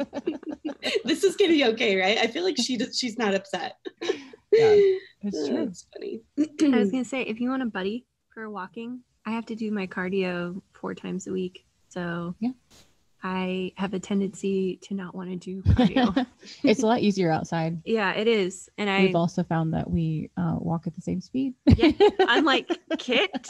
This is gonna be okay, right? I feel like she's not upset. Yeah, it's true. It's funny. I was gonna say, if you want a buddy for walking, I have to do my cardio 4 times a week. So yeah, I have a tendency to not want to do cardio. It's a lot easier outside. Yeah, it is. And we've also found that we walk at the same speed. Yeah, unlike Kit.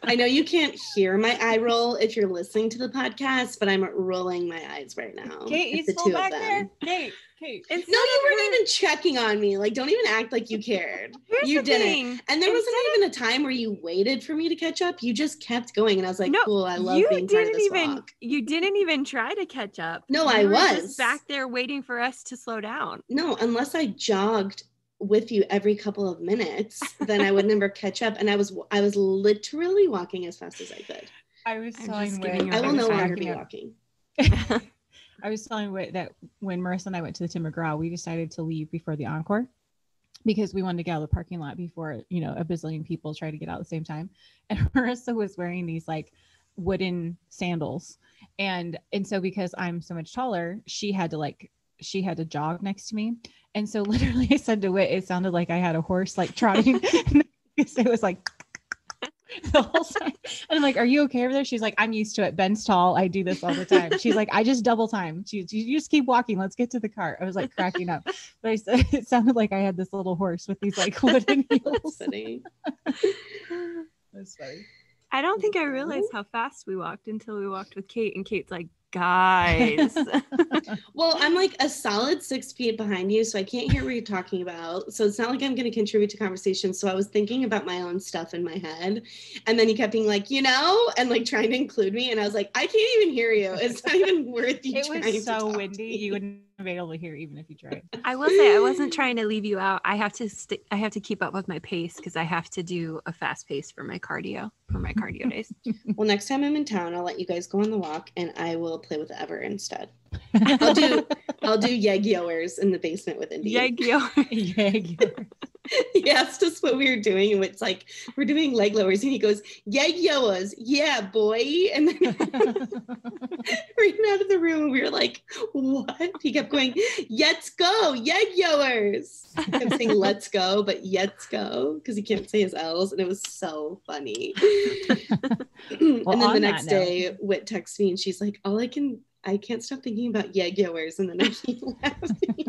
I know you can't hear my eye roll if you're listening to the podcast, but I'm rolling my eyes right now. Kate, you still back there? Kate. No, you weren't even checking on me. Like, don't even act like you cared. You didn't. And there wasn't even a time where you waited for me to catch up. You just kept going. And I was like, cool, I love being part of this walk. You didn't even try to catch up. No, I was just back there waiting for us to slow down. No, unless I jogged with you every couple of minutes, then I would never catch up. And I was literally walking as fast as I could. I was telling Whit, I will no longer be walking. I was telling Whit that when Marissa and I went to the Tim McGraw, we decided to leave before the encore because we wanted to get out of the parking lot before, a bazillion people tried to get out at the same time. And Marissa was wearing these like wooden sandals. And so because I'm so much taller, she had to jog next to me. And so literally I said to Whit, it sounded like I had a horse like trotting. It was like the whole time. And I'm like, are you okay over there? She's like, I'm used to it. Ben's tall. I do this all the time. She's like, I just double time. You just keep walking. Let's get to the car. I was like cracking up. But I said, it sounded like I had this little horse with these like wooden heels. That's funny. I don't think I realized how fast we walked until we walked with Kate, and Kate's like, guys. Well, I'm like a solid 6 feet behind you, so I can't hear what you're talking about. So it's not like I'm going to contribute to conversation. So I was thinking about my own stuff in my head. And then you kept being like, and like trying to include me. And I was like, I can't even hear you. It's not even worth you trying to. It was so windy. You wouldn't be able to hear even if you tried. I will say I wasn't trying to leave you out. I have to keep up with my pace because I have to do a fast pace for my cardio days. Well, next time I'm in town, I'll let you guys go on the walk and I will play with Ever instead. I'll do yeg-yoers in the basement with Indy. Yeg-yoers. He asked us what we were doing, and it's like, we're doing leg lowers, and he goes, yeg-yoers, yeah, boy. And then ran out of the room, and we were like, what? He kept going, let's go, yeg-yoers. He kept saying let's go, but let's go, because he can't say his L's, and it was so funny. Well, and then the next day, Whit texts me, and she's like, I can't stop thinking about yeg-yoers, and then I keep laughing.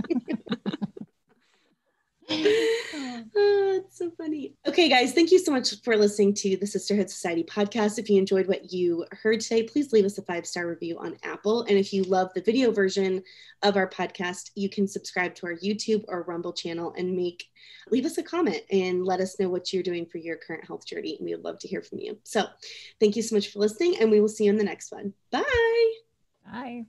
Oh, it's so funny. Okay, guys, thank you so much for listening to the Sisterhood Society podcast. If you enjoyed what you heard today, please leave us a 5-star review on Apple. And if you love the video version of our podcast, you can subscribe to our YouTube or Rumble channel and leave us a comment and let us know what you're doing for your current health journey. And we would love to hear from you. So thank you so much for listening, and we will see you in the next one. Bye. Bye.